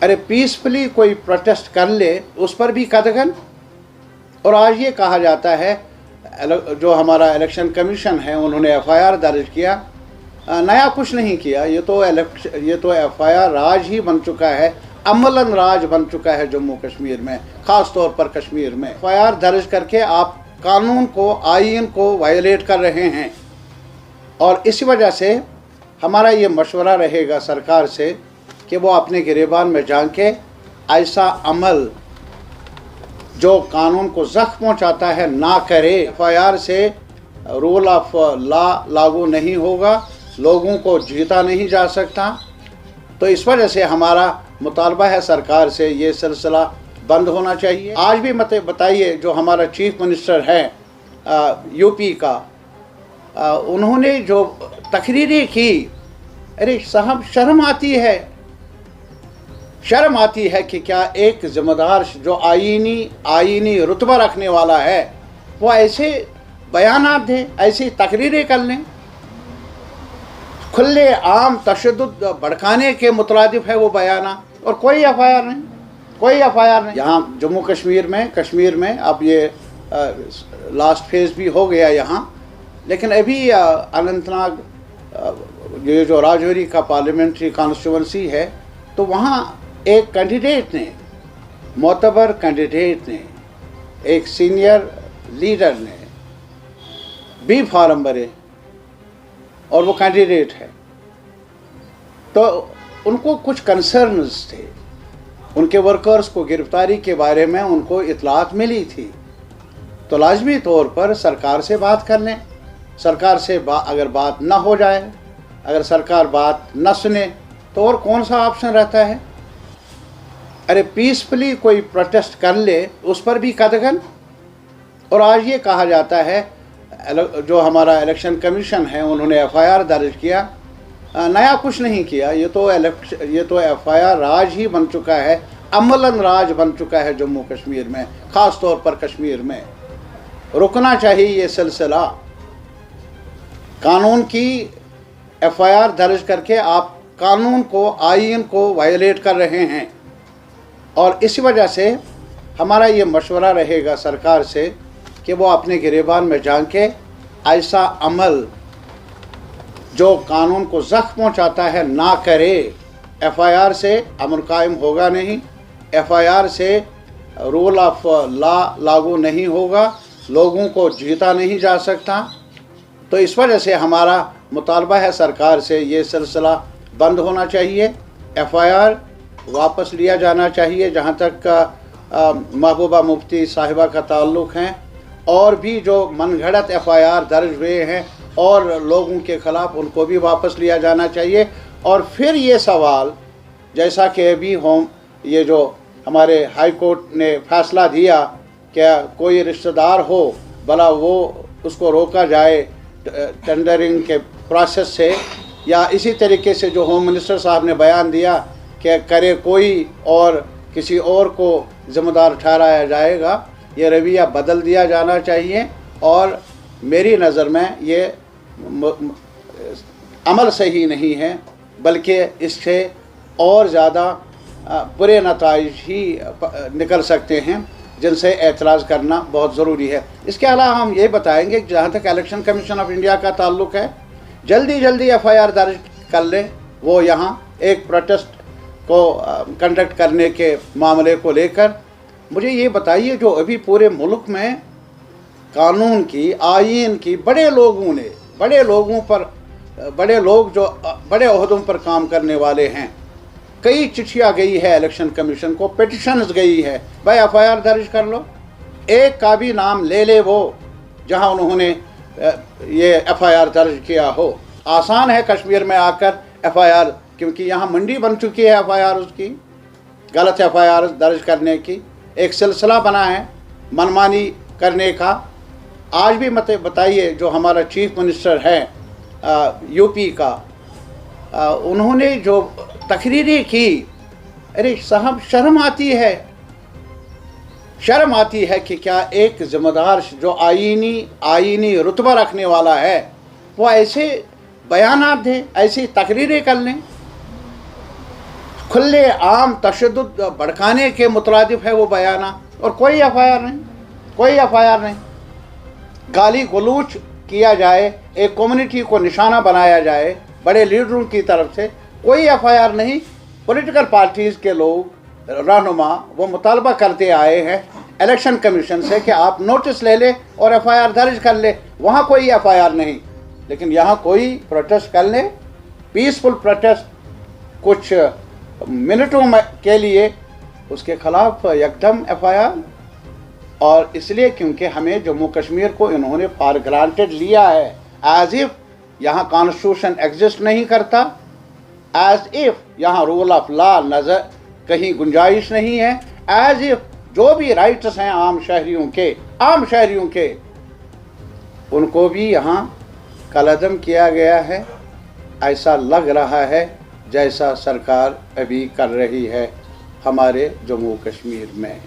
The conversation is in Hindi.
अरे पीसफुली कोई प्रोटेस्ट कर ले उस पर भी कदगन। और आज ये कहा जाता है जो हमारा इलेक्शन कमीशन है उन्होंने एफआईआर दर्ज किया, नया कुछ नहीं किया। ये तो एफआईआर राज ही बन चुका है, अमलन राज बन चुका है जम्मू कश्मीर में, ख़ास तौर पर कश्मीर में। एफआईआर दर्ज करके आप कानून को, आईन को वायलेट कर रहे हैं। और इसी वजह से हमारा ये मशवरा रहेगा सरकार से कि वो अपने गिरेबान में झांके, ऐसा अमल जो कानून को ज़ख्म पहुँचाता है ना करे। एफआईआर से रूल ऑफ लॉ लागू नहीं होगा, लोगों को जीता नहीं जा सकता। तो इस वजह से हमारा मुतालबा है सरकार से ये सिलसिला बंद होना चाहिए। आज भी मत बताइए जो हमारा चीफ मिनिस्टर है यूपी का, उन्होंने जो तकरीरें की, अरे साहब शर्म आती है कि क्या एक ज़िम्मेदार जो आईनी रुतबा रखने वाला है वो ऐसे बयानात दे, ऐसी तकरीरें कर लें। खुले आम तशद्दुद भड़काने के मुतरादिफ है वो बयाना, और कोई एफआईआर नहीं। यहाँ जम्मू कश्मीर में अब ये लास्ट फेज़ भी हो गया यहाँ, लेकिन अभी अनंतनाग ये जो राजौरी का पार्लियामेंट्री कॉन्स्टिट्यूंसी है, तो वहाँ एक कैंडिडेट ने, मोतबर कैंडिडेट ने, एक सीनियर लीडर ने बी फार्म भरे और वो कैंडिडेट है। तो उनको कुछ कंसर्न्स थे, उनके वर्कर्स को गिरफ्तारी के बारे में उनको इतलात मिली थी। तो लाजमी तौर पर सरकार से बात कर लें। सरकार से अगर बात ना हो जाए, अगर सरकार बात न सुने, तो और कौन सा ऑप्शन रहता है। अरे पीसफुली कोई प्रोटेस्ट कर ले उस पर भी कदगन। और आज ये कहा जाता है जो हमारा इलेक्शन कमीशन है उन्होंने एफआईआर दर्ज किया, नया कुछ नहीं किया। ये तो एफआईआर राज ही बन चुका है, अमलन राज बन चुका है जम्मू कश्मीर में, ख़ास तौर पर कश्मीर में। रुकना चाहिए ये सिलसिला। कानून की एफआईआर दर्ज करके आप कानून को, आईन को वायलेट कर रहे हैं। और इसी वजह से हमारा ये मशवरा रहेगा सरकार से कि वो अपने गिरेबान में झांके, ऐसा अमल जो कानून को ज़ख्म पहुँचाता है ना करे। एफआईआर से अमन कायम होगा नहीं, एफआईआर से रूल ऑफ लॉ लागू नहीं होगा, लोगों को जीता नहीं जा सकता। तो इस वजह से हमारा मुतालबा है सरकार से ये सिलसिला बंद होना चाहिए। एफआईआर वापस लिया जाना चाहिए जहाँ तक महबूबा मुफ्ती साहिबा का ताल्लुक़ है, और भी जो मनगढ़ंत एफआईआर दर्ज हुए हैं और लोगों के ख़िलाफ़, उनको भी वापस लिया जाना चाहिए। और फिर ये सवाल, जैसा कि अभी ये जो हमारे हाई कोर्ट ने फ़ैसला दिया, क्या कोई रिश्तेदार हो भला वो उसको रोका जाए टेंडरिंग के प्रोसेस से, या इसी तरीके से जो होम मिनिस्टर साहब ने बयान दिया कि करे कोई और किसी और को ज़िम्मेदार ठहराया जाएगा, ये रवैया बदल दिया जाना चाहिए। और मेरी नज़र में ये अमल सही नहीं है, बल्कि इससे और ज़्यादा बुरे नताइज ही निकल सकते हैं, जिनसे एतराज़ करना बहुत ज़रूरी है। इसके अलावा हम ये बताएंगे कि जहाँ तक इलेक्शन कमीशन ऑफ इंडिया का ताल्लुक़ है, जल्दी एफआईआर दर्ज कर लें। वो यहाँ एक प्रोटेस्ट को कंडक्ट करने के मामले को लेकर मुझे ये बताइए, जो अभी पूरे मुल्क में कानून की, आईन की, बड़े लोग जो बड़े ओहदों पर काम करने वाले हैं, कई चिट्ठियाँ गई है इलेक्शन कमीशन को, पिटिशन्स गई है, भाई एफआईआर दर्ज कर लो। एक का भी नाम ले वो जहाँ उन्होंने ये एफआईआर दर्ज किया हो। आसान है कश्मीर में आकर एफआईआर, क्योंकि यहाँ मंडी बन चुकी है एफआईआर, उसकी गलत एफआईआर दर्ज करने की एक सिलसिला बना है मनमानी करने का। आज भी मत बताइए जो हमारा चीफ मिनिस्टर है यूपी का, उन्होंने जो तकरीरें की, अरे साहब शर्म आती है कि क्या एक ज़िम्मेदार जो आईनी रुतबा रखने वाला है वो ऐसे बयानात दे, ऐसी तकरीरें कर लें। खुले आम तशद्दुद भड़काने के मुतरादिफ है वो बयाना, और कोई एफआईआर नहीं, कोई एफआईआर नहीं। गाली गलूच किया जाए, एक कम्युनिटी को निशाना बनाया जाए बड़े लीडरों की तरफ से, कोई एफआईआर नहीं। पॉलिटिकल पार्टीज़ के लोग रहनुमा वो मुतालबा करते आए हैं इलेक्शन कमीशन से कि आप नोटिस ले ले और एफआईआर दर्ज कर ले, वहाँ कोई एफआईआर नहीं। लेकिन यहाँ कोई प्रोटेस्ट कर ले, पीसफुल प्रोटेस्ट कुछ मिनटों में के लिए, उसके खिलाफ एकदम एफआईआर। और इसलिए क्योंकि हमें जम्मू कश्मीर को इन्होंने फॉर ग्रांटेड लिया है, एज इफ यहाँ कॉन्स्टिट्यूशन एग्जिस्ट नहीं करता, एज इफ यहाँ रूल ऑफ लॉ नजर कहीं गुंजाइश नहीं है, एज इफ जो भी राइट्स हैं आम शहरियों के उनको भी यहाँ कलअदम किया गया है। ऐसा लग रहा है जैसा सरकार अभी कर रही है हमारे जम्मू कश्मीर में।